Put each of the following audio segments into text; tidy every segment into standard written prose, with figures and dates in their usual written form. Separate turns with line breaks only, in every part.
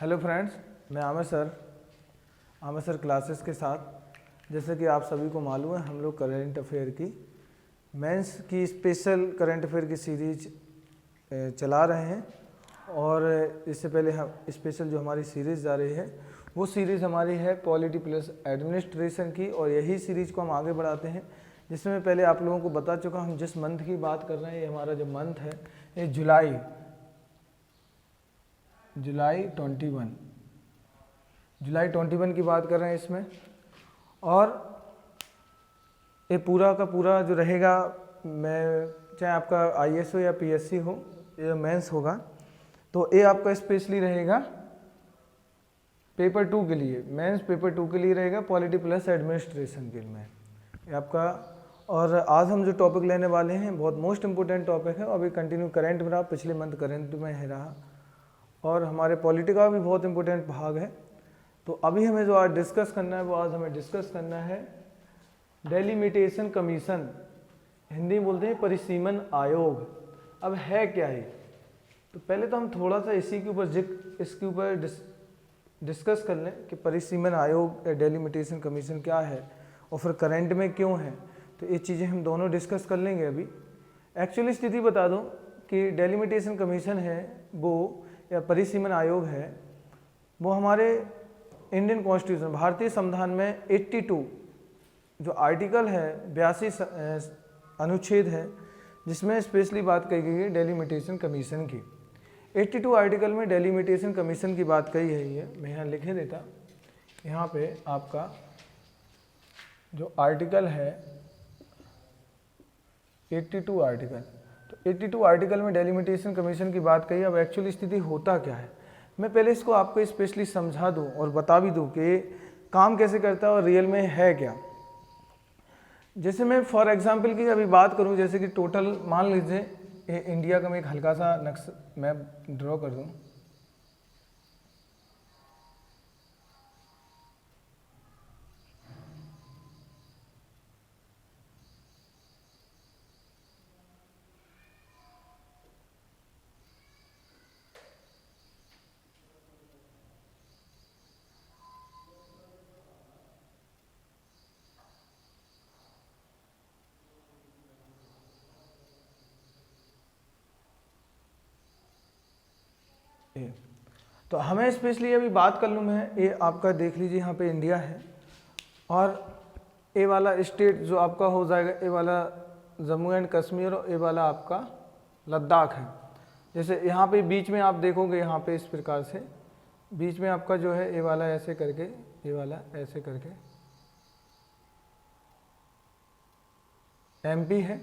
Hello friends, मैं Aamir sir classes के साथ, जैसे कि आप सभी को मालूम है, हम लोग करंट अफेयर की मेंस की स्पेशल करंट अफेयर की सीरीज चला रहे हैं। और इससे पहले हम स्पेशल जो हमारी सीरीज़ जा रही है वो सीरीज़ हमारी है पॉलिटी प्लस एडमिनिस्ट्रेशन की, और यही सीरीज़ को हम आगे बढ़ाते हैं। जिसमें मैं पहले आप लोगों को बता चुका, हम जिस मंथ की बात कर रहे हैं, ये हमारा जो मंथ है ये जुलाई 21 की बात कर रहे हैं इसमें। और ये पूरा का पूरा जो रहेगा, मैं चाहे आपका आईएएस हो या पीएससी हो, ये मेंस होगा, तो ये आपका स्पेशली रहेगा पेपर 2 के लिए, मेंस पेपर 2 के लिए रहेगा, पॉलिटी प्लस एडमिनिस्ट्रेशन के लिए ये आपका। और आज हम जो टॉपिक लेने वाले हैं बहुत मोस्ट इंपोर्टेंट टॉपिक है। अभी कंटिन्यू करंट में रहा, पिछले मंथ करंट में है रहा, और हमारे पॉलिटी का भी बहुत इंपॉर्टेंट भाग है। तो अभी हमें जो आज डिस्कस करना है, वो आज हमें डिस्कस करना है डेलिमिटेशन कमीशन, हिंदी में बोलते हैं परिसीमन आयोग। अब है क्या ये, तो पहले तो हम थोड़ा सा इसी के ऊपर इसके ऊपर डिस्कस कर लें कि परिसीमन आयोग या डेलिमिटेशन कमीशन क्या है और फिर करंट में क्यों है। तो ये चीज़ें हम दोनों डिस्कस कर लेंगे। अभी एक्चुअली स्थिति बता दूं कि डेलिमिटेशन कमीशन है वो, या परिसीमन आयोग है वो, हमारे इंडियन कॉन्स्टिट्यूशन भारतीय संविधान में 82 जो आर्टिकल है 82 अनुच्छेद है, जिसमें स्पेशली बात कही गई है डेलिमिटेशन कमीशन की। 82 आर्टिकल में डेलिमिटेशन कमीशन की बात कही है। ये मैं यहाँ लिखे देता, यहाँ पे आपका जो आर्टिकल है 82 आर्टिकल, तो 82 आर्टिकल में डेलिमिटेशन कमीशन की बात कही। अब एक्चुअली स्थिति होता क्या है, मैं पहले इसको आपको स्पेशली समझा दूं और बता भी दूं कि काम कैसे करता है और रियल में है क्या। जैसे मैं फॉर एग्जांपल की अभी बात करूं, जैसे कि टोटल मान लीजिए इंडिया का मैं एक हल्का सा नक्शा मैप ड्रॉ कर दूं। तो हमें स्पेशली अभी बात कर लूँ मैं, ये आपका देख लीजिए यहाँ पे इंडिया है, और ये वाला स्टेट जो आपका हो जाएगा, ये वाला जम्मू एंड कश्मीर, और ये वाला आपका लद्दाख है। जैसे यहाँ पे बीच में आप देखोगे, यहाँ पे इस प्रकार से बीच में आपका जो है ये वाला ऐसे करके, ये वाला ऐसे करके एमपी है,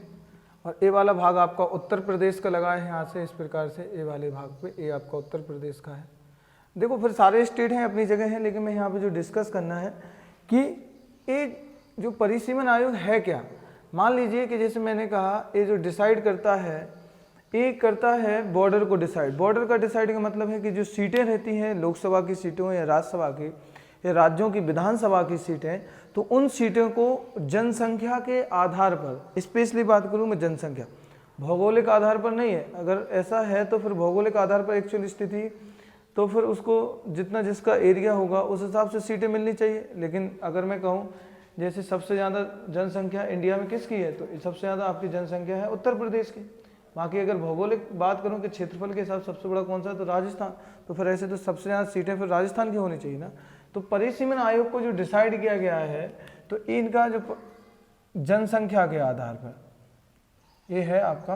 और ये वाला भाग आपका उत्तर प्रदेश का लगा है यहाँ से इस प्रकार से, ये वाले भाग पे ये आपका उत्तर प्रदेश का है। देखो फिर सारे स्टेट हैं अपनी जगह हैं, लेकिन मैं यहाँ पे जो डिस्कस करना है कि ये जो परिसीमन आयोग है क्या। मान लीजिए कि जैसे मैंने कहा, ये जो डिसाइड करता है, ये करता है बॉर्डर को डिसाइड। बॉर्डर का डिसाइड का मतलब है कि जो सीटें रहती हैं लोकसभा की सीटों या राज्यसभा की या राज्यों की विधानसभा की सीटें, तो उन सीटों को जनसंख्या के आधार पर, स्पेशली बात करूँ मैं जनसंख्या, भौगोलिक आधार पर नहीं है। अगर ऐसा है तो फिर भौगोलिक आधार पर एक्चुअली स्थिति, तो फिर उसको जितना जिसका एरिया होगा उस हिसाब से सीटें मिलनी चाहिए। लेकिन अगर मैं कहूँ जैसे सबसे ज़्यादा जनसंख्या इंडिया में किसकी है, तो सबसे ज़्यादा आपकी जनसंख्या है उत्तर प्रदेश की। बाकी अगर भौगोलिक बात करूँ कि क्षेत्रफल के हिसाब सबसे बड़ा कौन सा है, तो राजस्थान। तो फिर ऐसे तो सबसे ज़्यादा सीटें फिर राजस्थान की होनी चाहिए ना। तो परिसीमन आयोग को जो डिसाइड किया गया है, तो इनका जो जनसंख्या के आधार पर, ये है आपका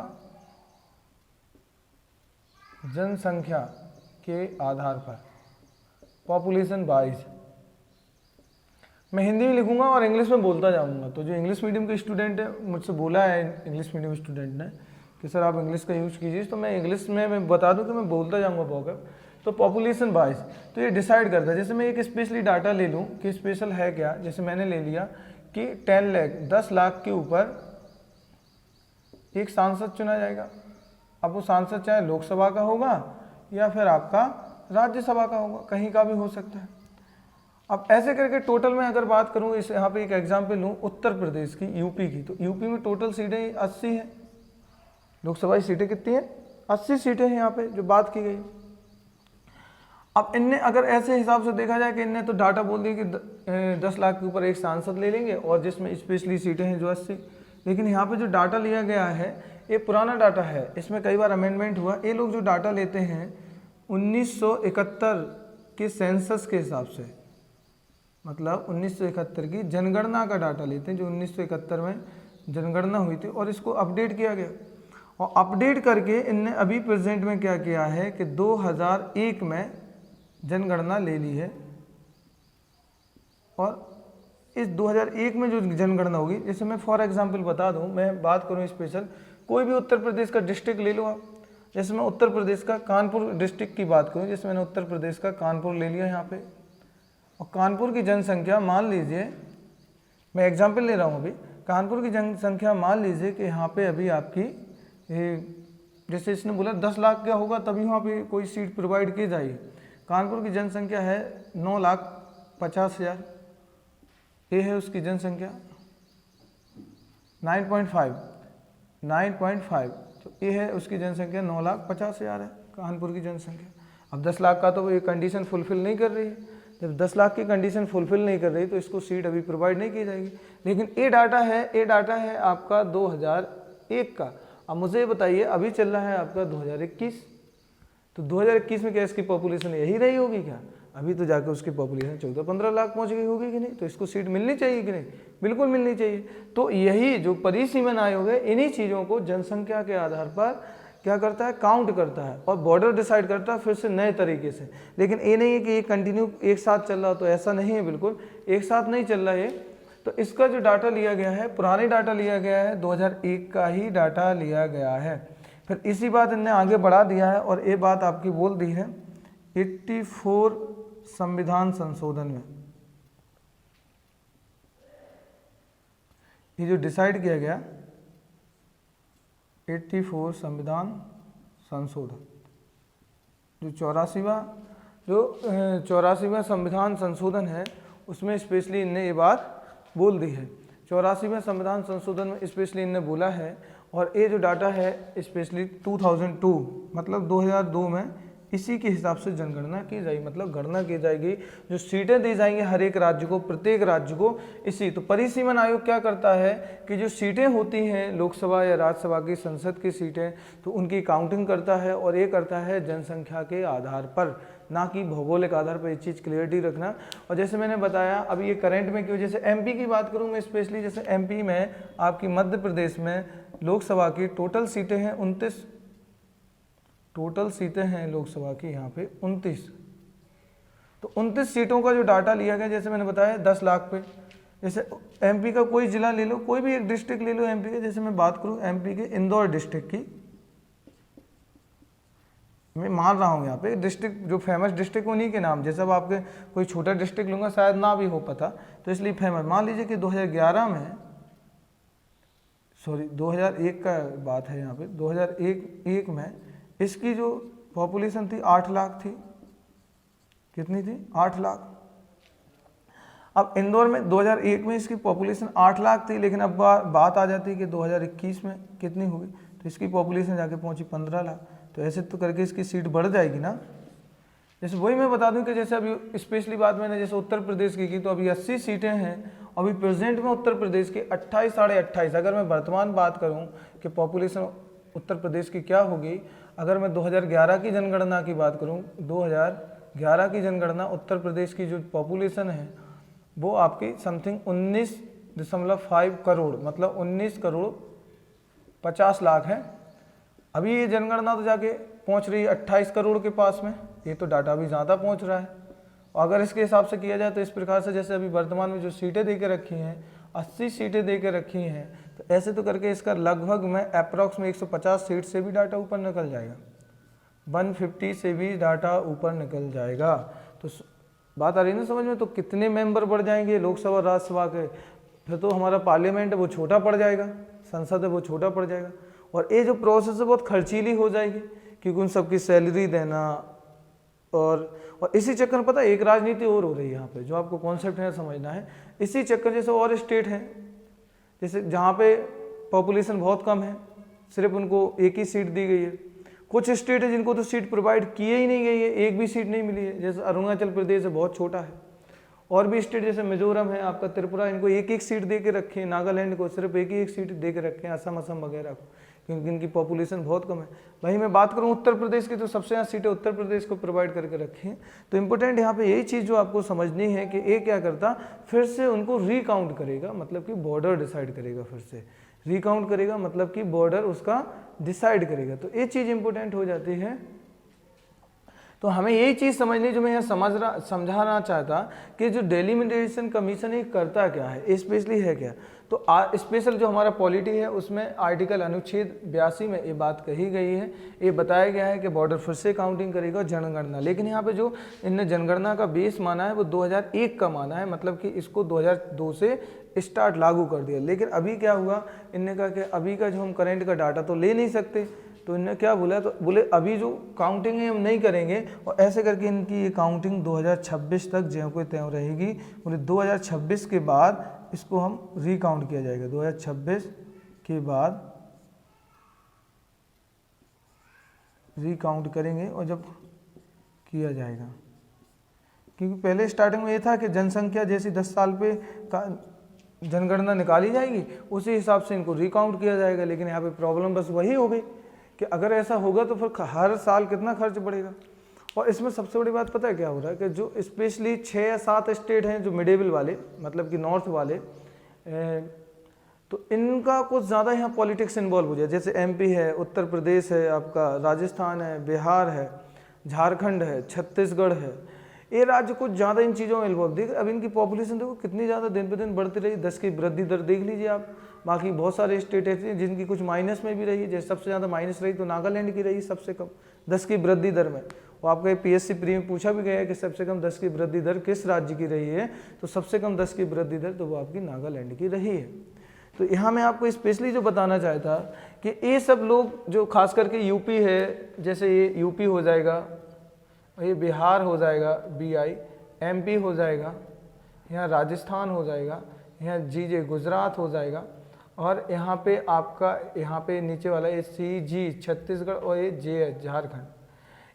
जनसंख्या के आधार पर, पॉपुलेशन वाइज। मैं हिंदी में लिखूंगा और इंग्लिश में बोलता जाऊंगा। तो जो इंग्लिश मीडियम के स्टूडेंट है, मुझसे बोला है इंग्लिश मीडियम स्टूडेंट ने कि सर आप इंग्लिश का यूज़ कीजिए, तो मैं इंग्लिश में मैं बता दूं कि मैं बोलता जाऊंगा बहुत। तो पॉपुलेशन वाइज तो ये डिसाइड करता है। जैसे मैं एक स्पेशली डाटा ले लूँ कि स्पेशल है क्या, जैसे मैंने ले लिया कि 10 लाख 10 लाख के ऊपर एक सांसद चुना जाएगा। अब वो सांसद चाहे लोकसभा का होगा या फिर आपका राज्यसभा का होगा, कहीं का भी हो सकता है। अब ऐसे करके टोटल में अगर बात करूँ, इस यहाँ पे एक एग्जाम्पल लूँ उत्तर प्रदेश की, यूपी की, तो यूपी में टोटल सीटें 80 हैं। लोकसभा सीटें कितनी हैं? 80 सीटें हैं यहाँ पे जो बात की गई। अब इनने अगर ऐसे हिसाब से देखा जाए कि इनने तो डाटा बोल दिया कि 10 लाख के ऊपर एक सांसद ले लेंगे और जिसमें स्पेशली सीटें हैं जो 80, लेकिन यहाँ पे जो डाटा लिया गया है ये पुराना डाटा है, इसमें कई बार अमेंडमेंट हुआ। ये लोग जो डाटा लेते हैं 1971 के सेंसस के हिसाब से, मतलब 1971 की जनगणना का डाटा लेते हैं जो 1971 में जनगणना हुई थी और इसको अपडेट किया गया। और अपडेट करके इनने अभी प्रेजेंट में क्या किया है कि 2001 में जनगणना ले ली है। और इस 2001 में जो जनगणना होगी, जैसे मैं फॉर एग्जांपल बता दूं, मैं बात करूं स्पेशल, कोई भी उत्तर प्रदेश का डिस्ट्रिक्ट ले लो आप। जैसे मैं उत्तर प्रदेश का कानपुर डिस्ट्रिक्ट की बात करूं, जैसे मैंने उत्तर प्रदेश का कानपुर ले लिया यहाँ पे, और कानपुर की जनसंख्या मान लीजिए, मैं एग्जाम्पल ले रहा हूँ अभी, कानपुर की जनसंख्या मान लीजिए कि यहाँ पे अभी आपकी जैसे इसने बोला 10 लाख क्या होगा तभी वहाँ पे कोई सीट प्रोवाइड की जाएगी। कानपुर की जनसंख्या है 9,50,000, ये है उसकी जनसंख्या 9.5, तो ये है उसकी जनसंख्या 9,50,000 है कानपुर की जनसंख्या। अब 10 लाख का तो ये कंडीशन फुलफिल नहीं कर रही है, जब 10 लाख की कंडीशन फुलफिल नहीं कर रही तो इसको सीट अभी प्रोवाइड नहीं की जाएगी। लेकिन ये डाटा है आपका 2001 का। अब मुझे ये बताइए अभी चल रहा है आपका 2021, तो 2021 में क्या इसकी पॉपुलेशन यही रही होगी क्या? अभी तो जाकर उसकी पॉपुलेशन 14-15 लाख पहुंच गई होगी कि नहीं? तो इसको सीट मिलनी चाहिए कि नहीं? बिल्कुल मिलनी चाहिए। तो यही जो परिसीमन आयोग है इन्हीं चीज़ों को जनसंख्या के आधार पर क्या करता है, काउंट करता है और बॉर्डर डिसाइड करता है फिर से नए तरीके से। लेकिन ये नहीं है कि ये कंटिन्यू एक साथ चल रहा, तो ऐसा नहीं है, बिल्कुल एक साथ नहीं चल रहा है। तो इसका जो डाटा लिया गया है पुराने डाटा लिया गया है, 2001 का ही डाटा लिया गया है। फिर इसी बात इनने आगे बढ़ा दिया है और ये बात आपकी बोल दी है 84 संविधान संशोधन में। ये जो डिसाइड किया गया 84 संविधान संशोधन, जो 84वां संविधान संशोधन है उसमें स्पेशली इनने ये बात बोल दी है। 84वें संविधान संशोधन में स्पेशली इनने बोला है, और ये जो डाटा है स्पेशली 2002 मतलब 2002 में इसी के हिसाब से जनगणना की जाएगी, मतलब गणना की जाएगी, जो सीटें दी जाएंगी हर एक राज्य को, प्रत्येक राज्य को इसी। तो परिसीमन आयोग क्या करता है कि जो सीटें होती हैं लोकसभा या राज्यसभा की, संसद की सीटें, तो उनकी काउंटिंग करता है और ये करता है जनसंख्या के आधार पर, ना कि भौगोलिक आधार पर। ये चीज़ क्लियरिटी रखना। और जैसे मैंने बताया अभी ये करंट में क्यों, जैसे एमपी की बात करूँ मैं स्पेशली, जैसे एमपी में आपकी मध्य प्रदेश में लोकसभा की टोटल सीटें हैं 29, टोटल सीटें हैं लोकसभा की यहाँ पे 29। तो 29 सीटों का जो डाटा लिया गया, जैसे मैंने बताया 10 लाख पे। जैसे एमपी का कोई जिला ले लो, कोई भी एक डिस्ट्रिक्ट ले लो एमपी के, जैसे मैं बात करूँ एमपी के इंदौर डिस्ट्रिक्ट की, मैं मान रहा हूँ यहाँ पे डिस्ट्रिक्ट जो फेमस डिस्ट्रिक्ट उन्हीं के नाम, जैसे अब आपके कोई छोटा डिस्ट्रिक्ट लूँगा शायद ना भी हो पता, तो इसलिए फेमस मान लीजिए कि 2011 में, सॉरी 2001 का बात है यहाँ पे, 2001 में इसकी जो पॉपुलेशन थी 8 लाख थी। कितनी थी? 8 लाख। अब इंदौर में 2001 में इसकी पॉपुलेशन 8 लाख थी, लेकिन अब बात आ जाती है कि 2021 में कितनी होगी, तो इसकी पॉपुलेशन जाके पहुंची 15 लाख। तो ऐसे तो करके इसकी सीट बढ़ जाएगी ना। जैसे वही मैं बता दूं कि जैसे अभी स्पेशली बात मैंने जैसे उत्तर प्रदेश की तो अभी 80 सीटें हैं, अभी प्रेजेंट में उत्तर प्रदेश की 28 साढ़े 28। अगर मैं वर्तमान बात करूं कि पॉपुलेशन उत्तर प्रदेश की क्या होगी, अगर मैं 2011 की जनगणना की बात करूं, 2011 की जनगणना उत्तर प्रदेश की जो पॉपुलेशन है वो आपकी समथिंग 19.5 करोड़, मतलब 19 करोड़ 50 लाख है। अभी ये जनगणना तो जाके पहुंच रही है 28 करोड़ के पास में, ये तो डाटा भी ज़्यादा पहुंच रहा है। और अगर इसके हिसाब से किया जाए तो इस प्रकार से जैसे अभी वर्तमान में जो सीटें दे के रखी हैं 80 सीटें दे के रखी हैं, तो ऐसे तो करके इसका लगभग में अप्रॉक्स में 150 सीट से भी डाटा ऊपर निकल जाएगा, 150 से भी डाटा ऊपर निकल जाएगा। तो बात आ रही है ना समझ में? तो कितने मेंबर बढ़ जाएंगे लोकसभा राज्यसभा के, फिर तो हमारा पार्लियामेंट है वो छोटा पड़ जाएगा, संसद है वो छोटा पड़ जाएगा। और ये जो प्रोसेस है बहुत खर्चीली हो जाएगी, क्योंकि उन सबकी सैलरी देना, और इसी चक्कर में पता है एक राजनीति और हो रही है यहाँ पे, जो आपको कॉन्सेप्ट है समझना है। इसी चक्कर जैसे और स्टेट हैं जैसे जहाँ पे पॉपुलेशन बहुत कम है, सिर्फ उनको एक ही सीट दी गई है, कुछ स्टेट है जिनको तो सीट प्रोवाइड किए ही नहीं गई है, एक भी सीट नहीं मिली है, जैसे अरुणाचल प्रदेश है, बहुत छोटा है। और भी स्टेट जैसे मिजोरम है, आपका त्रिपुरा, इनको एक एक सीट दे के रखे हैं, नागालैंड को सिर्फ एक ही एक सीट दे के रखे हैं, असम वगैरह को, क्योंकि इनकी पॉपुलेशन बहुत कम है। भाई मैं बात करूं उत्तर प्रदेश की, तो सबसे ज़्यादा सीटें उत्तर प्रदेश को प्रोवाइड करके रखी हैं। तो इंपॉर्टेंट यहाँ पे यही चीज़ जो आपको समझनी है कि ये क्या करता, फिर से उनको रिकाउंट करेगा, मतलब कि बॉर्डर डिसाइड करेगा, फिर से रिकाउंट करेगा, मतलब कि बॉर्डर उसका डिसाइड करेगा। तो ये चीज़ इंपॉर्टेंट हो जाती है। तो हमें यही चीज़ समझनी, जो मैं यहाँ समझाना चाहता कि जो डेलिमिटेशन कमीशन ये करता क्या है, स्पेशली है क्या। तो स्पेशल जो हमारा पॉलिटी है उसमें आर्टिकल अनुच्छेद 82 में ये बात कही गई है, ये बताया गया है कि बॉर्डर फिर से काउंटिंग करेगा जनगणना। लेकिन यहाँ पे जो इनने जनगणना का बेस माना है वो 2001 का माना है, मतलब कि इसको 2002 से स्टार्ट लागू कर दिया। लेकिन अभी क्या हुआ, इनने कहा कि अभी का जो हम करेंट का डाटा तो ले नहीं सकते, तो इन्होंने क्या बोला, तो बोले अभी जो काउंटिंग है हम नहीं करेंगे, और ऐसे करके इनकी ये काउंटिंग 2026 तक ज्यों को त्यों रहेगी। बोले 2026 के बाद इसको हम रिकाउंट किया जाएगा, 2026 के बाद रिकाउंट करेंगे और जब किया जाएगा, क्योंकि पहले स्टार्टिंग में ये था कि जनसंख्या जैसी 10 साल पे जनगणना निकाली जाएगी, उसी हिसाब से इनको रिकाउंट किया जाएगा। लेकिन यहाँ पे प्रॉब्लम बस वही हो गई कि अगर ऐसा होगा तो फिर हर साल कितना खर्च बढ़ेगा। और इसमें सबसे बड़ी बात पता है क्या हो रहा है कि जो स्पेशली 6 या 7 स्टेट हैं जो मिडेबल वाले, मतलब कि नॉर्थ वाले, तो इनका कुछ ज़्यादा यहाँ पॉलिटिक्स इन्वॉल्व हो जाए। जैसे एमपी है, उत्तर प्रदेश है, आपका राजस्थान है, बिहार है, झारखंड है, छत्तीसगढ़ है, ये राज्य कुछ ज़्यादा इन चीज़ों में इन्वॉल्व। देखिए अब इनकी पॉपुलेशन देखो कितनी ज़्यादा दिन पे दिन बढ़ती रही, 10 की वृद्धि दर देख लीजिए आप। बाकी बहुत सारे स्टेट ऐसे जिनकी कुछ माइनस में भी रही, जैसे सबसे ज़्यादा माइनस रही तो नागालैंड की रही सबसे कम 10 की वृद्धि दर में। वो आपका पीएससी प्री में पूछा भी गया है कि सबसे कम 10 की वृद्धि दर किस राज्य की रही है, तो सबसे कम 10 की वृद्धि दर तो वो आपकी नागालैंड की रही है। तो यहाँ मैं आपको स्पेशली जो बताना चाहता कि ये सब लोग जो खास करके यूपी है, जैसे ये यूपी हो जाएगा, ये बिहार हो जाएगा BI, MP हो जाएगा, यहाँ राजस्थान हो जाएगा, यहाँ GJ गुजरात हो जाएगा, और यहाँ पे आपका यहाँ पे नीचे वाला ये CG छत्तीसगढ़, और ये JH झारखंड।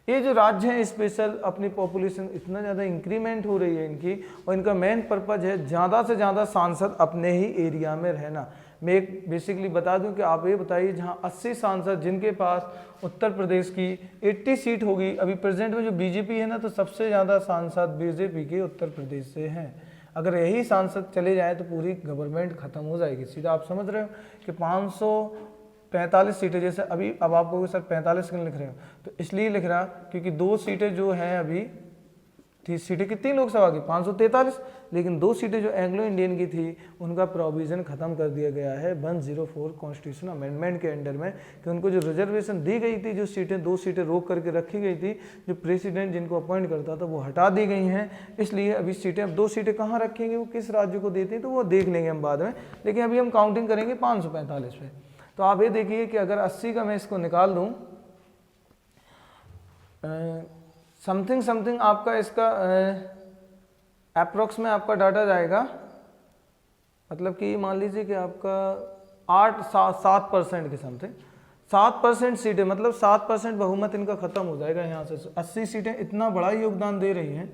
ये जो राज्य हैं स्पेशल, अपनी पॉपुलेशन इतना ज़्यादा इंक्रीमेंट हो रही है इनकी, और इनका मेन पर्पज है ज़्यादा से ज़्यादा सांसद अपने ही एरिया में रहना। मैं एक बेसिकली बता दूं कि आप ये बताइए, जहां 80 सांसद, जिनके पास उत्तर प्रदेश की 80 सीट होगी, अभी प्रेजेंट में जो बीजेपी है ना, तो सबसे ज़्यादा सांसद बीजेपी के उत्तर प्रदेश से हैं। अगर यही सांसद चले जाए तो पूरी गवर्नमेंट खत्म हो जाएगी। सीधा आप समझ रहे हो कि 545 सीटें, जैसे अभी अब आप कहोगे सर 45 क्यों लिख रहे हो, तो इसलिए लिख रहा क्योंकि 2 सीटें जो हैं अभी, 30 सीटें कितनी लोकसभा की 543, लेकिन 2 सीटें जो एंग्लो इंडियन की थी उनका प्रोविज़न खत्म कर दिया गया है 104 कॉन्स्टिट्यूशन अमेंडमेंट के अंडर में, कि उनको जो रिजर्वेशन दी गई थी, जो सीटें 2 सीटें रोक करके रखी गई थी, जो प्रेसिडेंट जिनको अपॉइंट करता था वो हटा दी गई हैं। इसलिए अभी सीटें, अब 2 सीटें कहाँ रखेंगे, वो किस राज्य को देते हैं तो वो देख लेंगे हम बाद में, लेकिन अभी हम काउंटिंग करेंगे 545 पे। तो आप ये देखिए कि अगर 80 का मैं इसको निकाल दूँ, समथिंग आपका इसका अप्रोक्स में आपका डाटा जाएगा, मतलब कि मान लीजिए कि आपका 7% के समथिंग 7% सीटें, मतलब 7% बहुमत इनका खत्म हो जाएगा यहाँ से। 80 सीटें इतना बड़ा योगदान दे रही हैं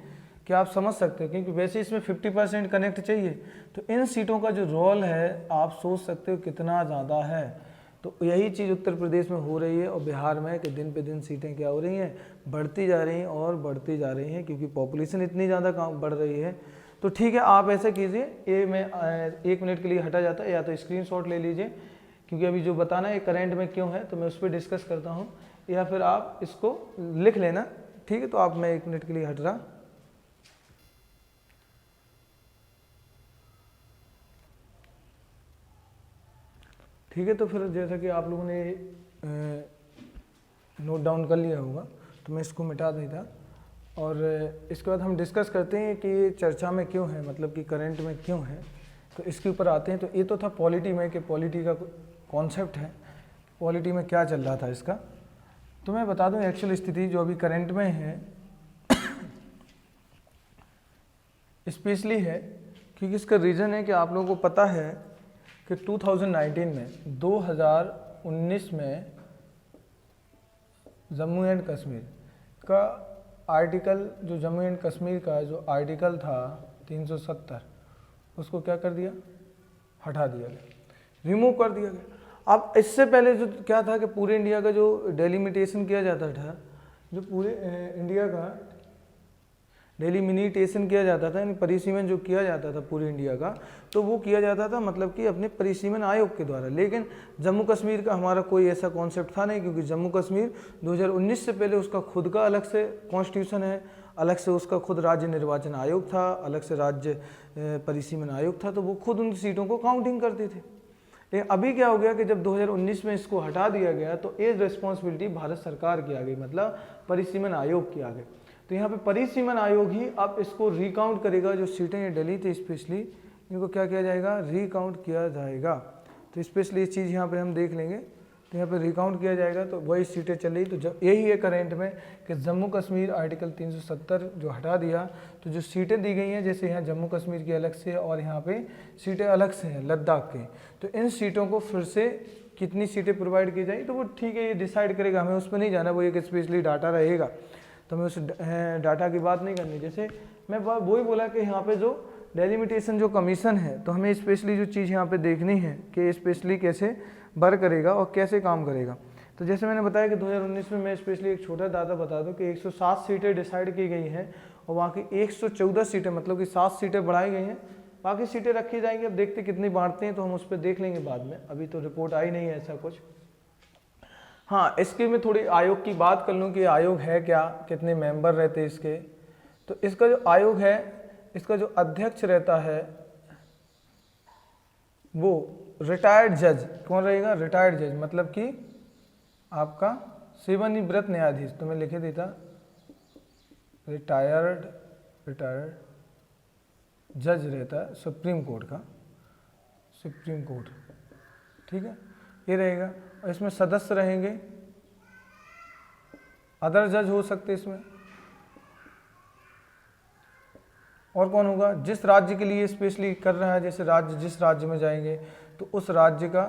कि आप समझ सकते हैं, क्योंकि वैसे इसमें 50% कनेक्ट चाहिए, तो इन सीटों का जो रोल है आप सोच सकते हो कितना ज़्यादा है। तो यही चीज़ उत्तर प्रदेश में हो रही है और बिहार में, कि दिन पे दिन सीटें क्या हो रही हैं, बढ़ती जा रही हैं और बढ़ती जा रही हैं, क्योंकि पॉपुलेशन इतनी ज़्यादा बढ़ रही है। तो ठीक है, आप ऐसे कीजिए, ये मैं 1 मिनट के लिए हटा जाता है, या तो स्क्रीनशॉट ले लीजिए, क्योंकि अभी जो बताना है करंट में क्यों है तो मैं उस पर डिस्कस करता हूँ, या फिर आप इसको लिख लेना। ठीक है, तो आप, मैं 1 मिनट के लिए हट रहा। ठीक है, तो फिर जैसा कि आप लोगों ने नोट डाउन कर लिया होगा, तो मैं इसको मिटा देता, और इसके बाद हम डिस्कस करते हैं कि ये चर्चा में क्यों है, मतलब कि करंट में क्यों है, तो इसके ऊपर आते हैं। तो ये तो था पॉलिटी में, कि पॉलिटी का कॉन्सेप्ट है, पॉलिटी में क्या चल रहा था इसका। तो मैं बता दूं एक्चुअल स्थिति जो अभी करंट में है स्पेशली है, क्योंकि इसका रीज़न है कि आप लोगों को पता है कि 2019 में 2019 में जम्मू एंड कश्मीर का आर्टिकल, जो जम्मू एंड कश्मीर का जो आर्टिकल था 370, उसको क्या कर दिया, हटा दिया गया, रिमूव कर दिया गया। अब इससे पहले जो क्या था कि पूरे इंडिया का जो डेलिमिटेशन किया जाता था, जो पूरे इंडिया का डेलिमिटेशन किया जाता था, यानी परिसीमन जो किया जाता था पूरे इंडिया का, तो वो किया जाता था मतलब कि अपने परिसीमन आयोग के द्वारा। लेकिन जम्मू कश्मीर का हमारा कोई ऐसा कॉन्सेप्ट था नहीं, क्योंकि जम्मू कश्मीर 2019 से पहले उसका खुद का अलग से कॉन्स्टिट्यूशन है, अलग से उसका खुद राज्य निर्वाचन आयोग था, अलग से राज्य परिसीमन आयोग था, तो वो खुद उन सीटों को काउंटिंग करते थे। लेकिन अभी क्या हो गया कि जब 2019 में इसको हटा दिया गया तो एज रिस्पॉन्सिबिलिटी भारत सरकार की आ गई, मतलब परिसीमन आयोग की आ गई। तो यहाँ पे परिसीमन आयोग ही अब इसको रिकाउंट करेगा, जो सीटें ये डली थी स्पेशली इनको क्या किया जाएगा, रिकाउंट किया जाएगा। तो स्पेशली ये चीज़ यहाँ पे हम देख लेंगे, तो यहाँ पे रिकाउंट किया जाएगा, तो वही सीटें चल रही। तो जब यही है करेंट में कि जम्मू कश्मीर आर्टिकल 370 जो हटा दिया, तो जो सीटें दी गई हैं, जैसे यहाँ जम्मू कश्मीर की अलग से और यहाँ पे सीटें अलग से हैं लद्दाख के, तो इन सीटों को फिर से कितनी सीटें प्रोवाइड की जाएगी, तो वो ठीक है, ये डिसाइड करेगा, हमें उस पर नहीं जाना, वो एक स्पेशली डाटा रहेगा, तो हमें उस डाटा की बात नहीं करनी। जैसे मैं वही बोला कि यहाँ पे जो डेलिमिटेशन जो कमीशन है, तो हमें स्पेशली जो चीज़ यहाँ पे देखनी है कि स्पेशली कैसे वर्क करेगा और कैसे काम करेगा। तो जैसे मैंने बताया कि 2019 में मैं स्पेशली एक छोटा डाटा बता दूं कि 107 सीटें डिसाइड की गई हैं और वहाँ की 114 सीटें, मतलब कि 7 सीटें बढ़ाई गई हैं, बाकी सीटें रखी जाएंगी। अब देखते कितनी बांटते हैं, तो हम उस पर देख लेंगे बाद में, अभी तो रिपोर्ट आई नहीं है ऐसा कुछ। हाँ, इसके मैं थोड़ी आयोग की बात कर लूँ कि आयोग है क्या, कितने मेंबर रहते हैं इसके। तो इसका जो आयोग है, इसका जो अध्यक्ष रहता है वो रिटायर्ड जज। कौन रहेगा, रिटायर्ड जज, मतलब कि आपका सेवानिवृत्त न्यायाधीश, तो मैं लिखे देता रिटायर्ड जज रहता है सुप्रीम कोर्ट का, सुप्रीम कोर्ट, ठीक है, ये रहेगा। और इसमें सदस्य रहेंगे, अदर जज हो सकते इसमें। और कौन होगा, जिस राज्य के लिए स्पेशली कर रहा है, जैसे राज्य, जिस राज्य में जाएंगे तो उस राज्य का,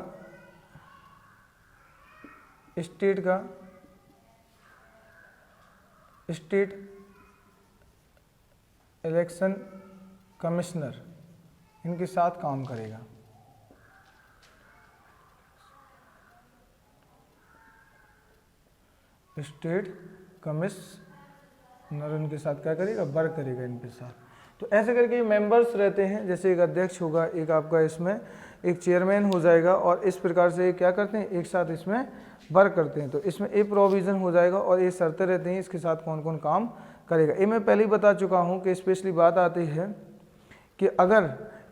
स्टेट इलेक्शन कमिश्नर, इनके साथ काम करेगा। स्टेट कमिश्नर इनके साथ क्या करेगा, वर्क करेगा इनके साथ। तो ऐसे करके मेंबर्स रहते हैं, जैसे एक अध्यक्ष होगा, एक आपका इसमें एक चेयरमैन हो जाएगा, और इस प्रकार से क्या करते हैं, एक साथ इसमें वर्क करते हैं। तो इसमें ए प्रोविज़न हो जाएगा और ये शर्तें रहती हैं इसके साथ कौन कौन काम करेगा। ये मैं पहले ही बता चुका हूँ कि स्पेशली बात आती है कि अगर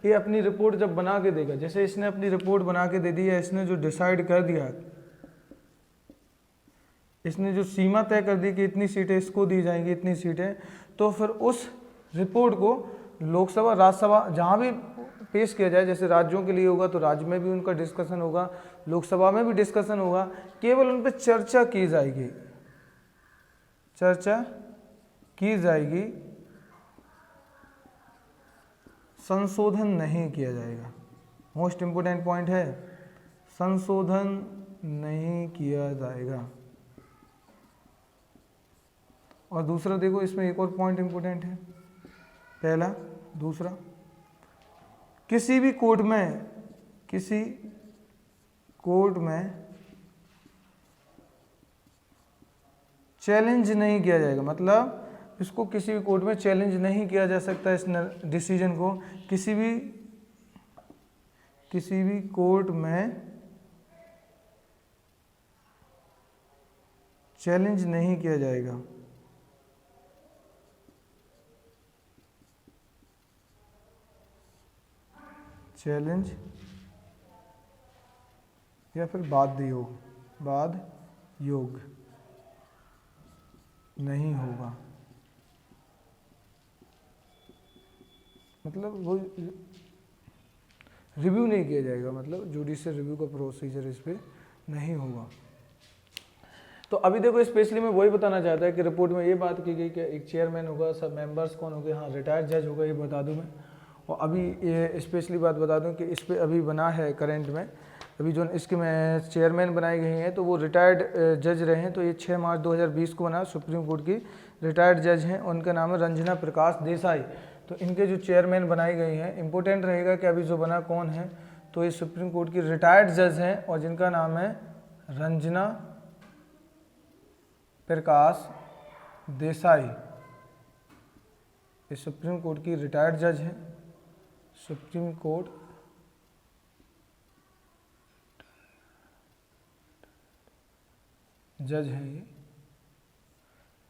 ये अपनी रिपोर्ट जब बना के देगा, जैसे इसने अपनी रिपोर्ट बना के दे दी है, इसने जो डिसाइड कर दिया, इसने जो सीमा तय कर दी कि इतनी सीटें इसको दी जाएंगी, इतनी सीटें, तो फिर उस रिपोर्ट को लोकसभा, राज्यसभा, जहाँ भी पेश किया जाए, जैसे राज्यों के लिए होगा तो राज्य में भी उनका डिस्कशन होगा, लोकसभा में भी डिस्कशन होगा, केवल उन पर चर्चा की जाएगी, चर्चा की जाएगी, संशोधन नहीं किया जाएगा। मोस्ट इंपोर्टेंट पॉइंट है, संशोधन नहीं किया जाएगा। और दूसरा देखो, इसमें एक और पॉइंट इंपोर्टेंट है, पहला, दूसरा, किसी भी कोर्ट में चैलेंज नहीं किया जाएगा, मतलब इसको किसी भी कोर्ट में चैलेंज नहीं किया जा सकता, इस डिसीजन को किसी भी कोर्ट में चैलेंज नहीं किया जाएगा। चैलेंज या फिर बाध्य योग नहीं होगा, मतलब वो रिव्यू नहीं किया जाएगा, मतलब जुडिशियल रिव्यू का प्रोसीजर इस पर नहीं होगा। तो अभी देखो, स्पेशली मैं वही बताना चाहता है कि रिपोर्ट में ये बात की गई कि एक चेयरमैन होगा, सब मेंबर्स कौन होंगे, हाँ रिटायर्ड जज होगा, ये बता दूं मैं। और अभी ये स्पेशली बात बता दूं कि इस पर अभी बना है करंट में, अभी जो इसके में चेयरमैन बनाई गई हैं तो वो रिटायर्ड जज रहे हैं। तो ये 6 मार्च 2020 को बना, सुप्रीम कोर्ट की रिटायर्ड जज हैं, उनका नाम है रंजना प्रकाश देसाई। तो इनके जो चेयरमैन बनाई गई हैं, इंपॉर्टेंट रहेगा कि अभी जो बना कौन है, तो ये सुप्रीम कोर्ट की रिटायर्ड जज हैं और जिनका नाम है रंजना प्रकाश देसाई। ये सुप्रीम कोर्ट की रिटायर्ड जज हैं, सुप्रीम कोर्ट जज है ये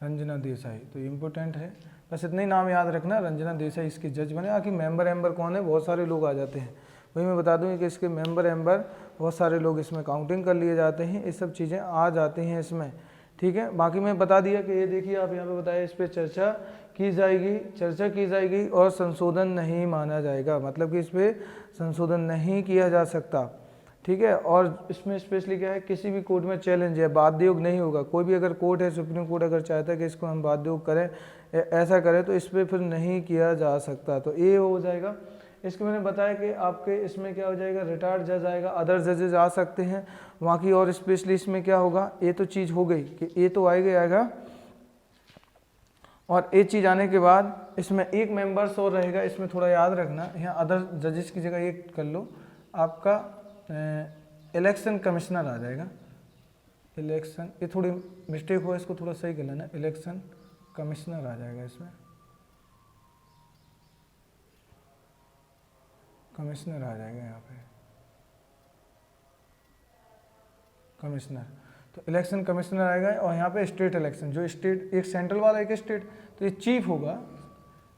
रंजना देसाई। तो इम्पोर्टेंट है, बस इतना ही नाम याद रखना, रंजना देसाई इसके जज बने। आखिर मेंबर कौन है, बहुत सारे लोग आ जाते हैं, वही मैं बता दूं कि इसके मेंबर बहुत सारे लोग इसमें काउंटिंग कर लिए जाते हैं, ये सब चीज़ें आ जाती हैं इसमें, ठीक है। बाकी मैं बता दिया कि ये देखिए आप यहाँ पे बताया, इस पर चर्चा की जाएगी और संशोधन नहीं माना जाएगा, मतलब कि इस पर संशोधन नहीं किया जा सकता, ठीक है। और इसमें स्पेशली क्या है, किसी भी कोर्ट में चैलेंज है, बाध्य योग नहीं होगा। कोई भी अगर कोर्ट है, सुप्रीम कोर्ट अगर चाहता है कि इसको हम बाध्य योग करें, ऐसा करें, तो इस पर फिर नहीं किया जा सकता। तो ये हो जाएगा। इसके मैंने बताया कि आपके इसमें क्या हो जाएगा, रिटायर्ड जज आएगा, अदर जजेज आ सकते हैं वहाँ की। और स्पेशली इसमें क्या होगा, ये तो चीज़ हो गई कि ये तो आएगा और एक चीज़ आने के बाद इसमें एक मेंबर्स और रहेगा, इसमें थोड़ा याद रखना, यहाँ अदर जजेस की जगह एक कर लो, आपका इलेक्शन कमिश्नर आ जाएगा। इलेक्शन, ये थोड़ी मिस्टेक हो, इसको थोड़ा सही कर लेना, इलेक्शन कमिश्नर आ जाएगा इसमें, कमिश्नर आ जाएगा यहाँ पे, कमिश्नर। तो इलेक्शन कमिश्नर आएगा और यहाँ पे स्टेट इलेक्शन, जो स्टेट, एक सेंट्रल वाला एक स्टेट, तो ये चीफ होगा,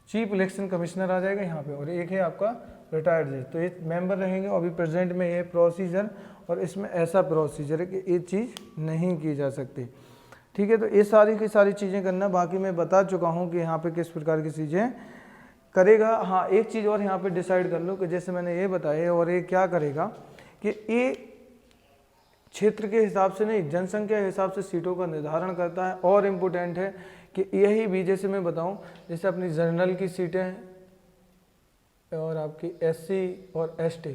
चीफ इलेक्शन कमिश्नर आ जाएगा यहाँ पे। और एक है आपका रिटायर्ड जज, तो ये मेंबर रहेंगे। अभी प्रेजेंट में ये प्रोसीजर, और इसमें ऐसा प्रोसीजर है कि ये चीज़ नहीं की जा सकती, ठीक है। तो ये सारी की सारी चीज़ें करना, बाकी मैं बता चुका हूँ कि यहाँ पे किस प्रकार की चीज़ें करेगा। हाँ, एक चीज़ और यहाँ पे डिसाइड कर लो कि जैसे मैंने ये बताया, और ये क्या करेगा कि ये क्षेत्र के हिसाब से नहीं, जनसंख्या के हिसाब से सीटों का निर्धारण करता है। और इम्पोर्टेंट है कि यही भी, जैसे मैं बताऊं, जैसे अपनी जनरल की सीटें हैं और आपकी एससी और एसटी,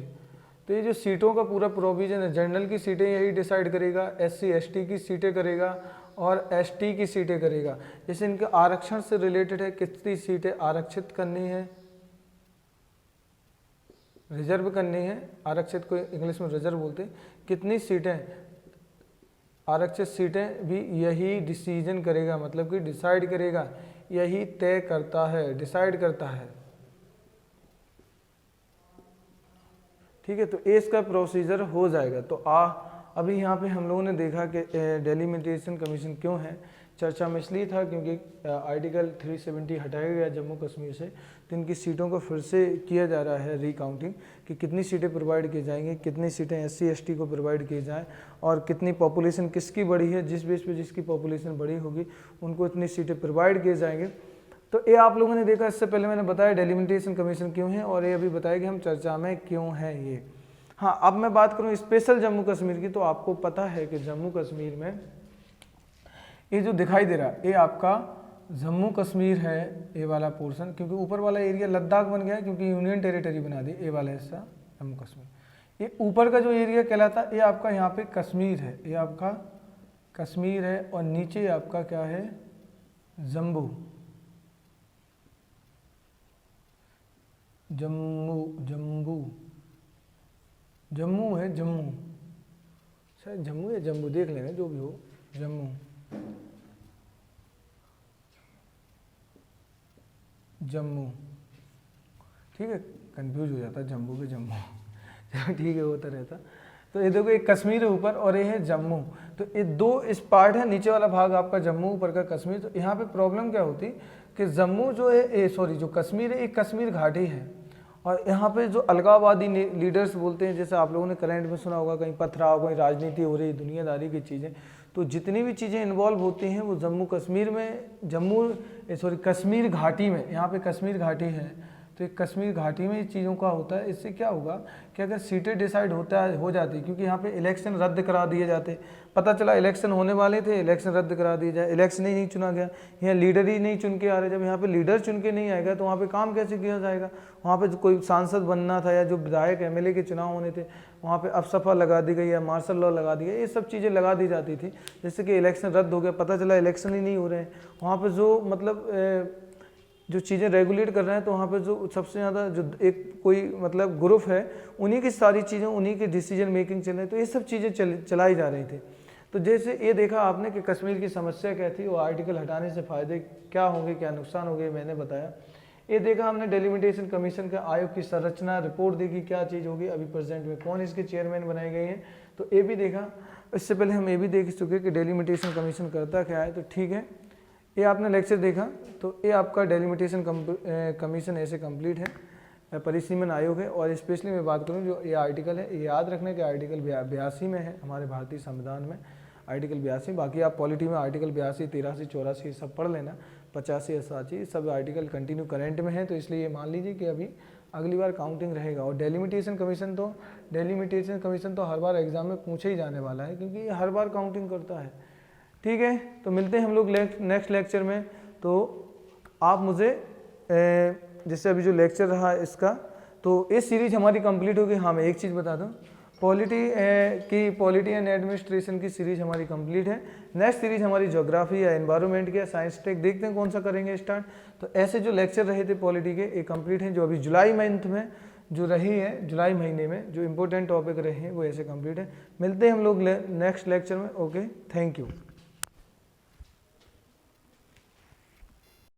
तो ये जो सीटों का पूरा प्रोविजन है, जनरल की सीटें यही डिसाइड करेगा, एससी एसटी की सीटें करेगा और एसटी की सीटें करेगा। जैसे इनके आरक्षण से रिलेटेड है, कितनी सीटें आरक्षित करनी है, रिजर्व करनी है, आरक्षित को इंग्लिश में रिजर्व बोलते हैं, कितनी सीटें आरक्षित सीटें भी यही डिसीजन करेगा, मतलब कि डिसाइड करेगा, यही तय करता है, डिसाइड करता है, ठीक है। तो इसका प्रोसीजर हो जाएगा। तो अभी यहाँ पे हम लोगों ने देखा कि डेलिमिटेशन कमीशन क्यों है, चर्चा में इसलिए था क्योंकि आर्टिकल 370 हटाया गया जम्मू कश्मीर से, तो इनकी सीटों को फिर से किया जा रहा है रिकाउंटिंग, कि कितनी सीटें प्रोवाइड की जाएंगी, कितनी सीटें एससी एसटी को प्रोवाइड की जाएं, और कितनी पॉपुलेशन किसकी बड़ी है, जिस बेस पे जिसकी पॉपुलेशन बड़ी होगी उनको इतनी सीटें प्रोवाइड किए जाएंगे। तो ये आप लोगों ने देखा, इससे पहले मैंने बताया डेलिमिटेशन कमीशन क्यों है, और ये अभी बताया कि हम चर्चा में क्यों है ये। हाँ, अब मैं बात करूँ स्पेशल जम्मू कश्मीर की, तो आपको पता है कि जम्मू कश्मीर में ये जो दिखाई दे रहा है, ये आपका जम्मू कश्मीर है, ये वाला पोर्शन, क्योंकि ऊपर वाला एरिया लद्दाख बन गया है क्योंकि यूनियन टेरिटरी बना दी, ये वाला हिस्सा जम्मू कश्मीर। ये ऊपर का जो एरिया कहलाता है, ये आपका यहाँ पे कश्मीर है, ये आपका कश्मीर है, और नीचे आपका क्या है, जम्मू, जम्मू जम्मू जम्मू है, जम्मू शायद जम्मू या जम्मू, देख लेना जो भी हो, जम्मू, जम्मू, ठीक है, कंफ्यूज हो जाता जम्मू के जम्मू ठीक है, होता रहता। तो ये देखो, एक कश्मीर है ऊपर और ये है जम्मू, तो ये दो इस पार्ट है, नीचे वाला भाग आपका जम्मू, ऊपर का कश्मीर। तो यहाँ पे प्रॉब्लम क्या होती कि जम्मू जो है, जो कश्मीर है, एक कश्मीर घाटी है, और यहाँ पे जो अलगाववादी लीडर्स बोलते हैं, जैसे आप लोगों ने करंट में सुना होगा, कहीं पथराव, कहीं राजनीति हो रही, दुनियादारी की चीज़ें, तो जितनी भी चीज़ें इन्वॉल्व होती हैं वो जम्मू कश्मीर में, कश्मीर घाटी में, यहाँ पे कश्मीर घाटी है, तो एक कश्मीर घाटी में इस चीज़ों का होता है। इससे क्या होगा कि अगर सीटें डिसाइड हो जाती, क्योंकि यहाँ पे इलेक्शन रद्द करा दिए जाते, पता चला इलेक्शन होने वाले थे, इलेक्शन रद्द करा दिए जाए, इलेक्शन ही नहीं चुना गया, यहाँ लीडर ही नहीं चुन के आ रहे। जब यहाँ पे लीडर चुन के नहीं आएगा तो वहाँ पे काम कैसे किया जाएगा? वहाँ पे कोई सांसद बनना था या जो विधायक MLA के चुनाव होने थे, वहाँ पे अफसफा लगा दी गई या मार्शल लॉ लगा दिया, ये सब चीज़ें लगा दी जाती थी। जैसे कि इलेक्शन रद्द हो गया, पता चला इलेक्शन ही नहीं हो रहे हैं, वहाँ पर जो मतलब जो चीज़ें रेगुलेट कर रहे हैं, तो वहाँ पे जो सबसे ज़्यादा जो एक कोई मतलब ग्रुप है, उन्हीं की सारी चीज़ें, उन्हीं की डिसीजन मेकिंग चल रही है। तो ये सब चीज़ें चलाई जा रही थी। तो जैसे ये देखा आपने कि कश्मीर की समस्या क्या थी, वो आर्टिकल हटाने से फ़ायदे क्या होंगे, क्या नुकसान होंगे, मैंने बताया। ये देखा हमने डेलिमिटेशन कमीशन का आयोग की संरचना, रिपोर्ट देखी क्या चीज़ होगी, अभी प्रेजेंट में कौन इसके चेयरमैन बनाए गए हैं, तो ये भी देखा। इससे पहले हम ये भी देख चुके कि डेलिमिटेशन कमीशन करता क्या है, तो ठीक है, ये आपने लेक्चर देखा। तो ये आपका डेलिमिटेशन कमीशन ऐसे कंप्लीट है, परिसीमन आयोग है। और स्पेशली मैं बात करूँ जो ये आर्टिकल है, ये याद रखने के आर्टिकल 82 में है हमारे भारतीय संविधान में, आर्टिकल 82। बाकी आप पॉलिटी में आर्टिकल 82, 83, 84 सब पढ़ लेना, 85, 87 सब आर्टिकल कंटिन्यू करंट में है। तो इसलिए ये मान लीजिए कि अभी अगली बार काउंटिंग रहेगा। और डेलिमिटेशन कमीशन तो हर बार एग्जाम में पूछे ही जाने वाला है, क्योंकि ये हर बार काउंटिंग करता है। ठीक है, तो मिलते हैं हम लोग नेक्स्ट लेक्चर में। तो आप मुझे जैसे अभी जो लेक्चर रहा इसका, तो ये सीरीज हमारी कंप्लीट होगी। हाँ, मैं एक चीज़ बता दूं, पॉलिटी एंड एडमिनिस्ट्रेशन की सीरीज हमारी कंप्लीट है। नेक्स्ट सीरीज हमारी ज्योग्राफी या एनवायरनमेंट की या साइंस टेक, देखते हैं कौन सा करेंगे स्टार्ट। तो ऐसे जो लेक्चर रहे थे पॉलिटी के, ये कंप्लीट हैं। जो अभी जुलाई मंथ में जो रही है, जुलाई महीने में जो इंपॉर्टेंट टॉपिक रहे हैं वो ऐसे कंप्लीट है। मिलते हैं हम लोग नेक्स्ट लेक्चर में। Okay, thank you.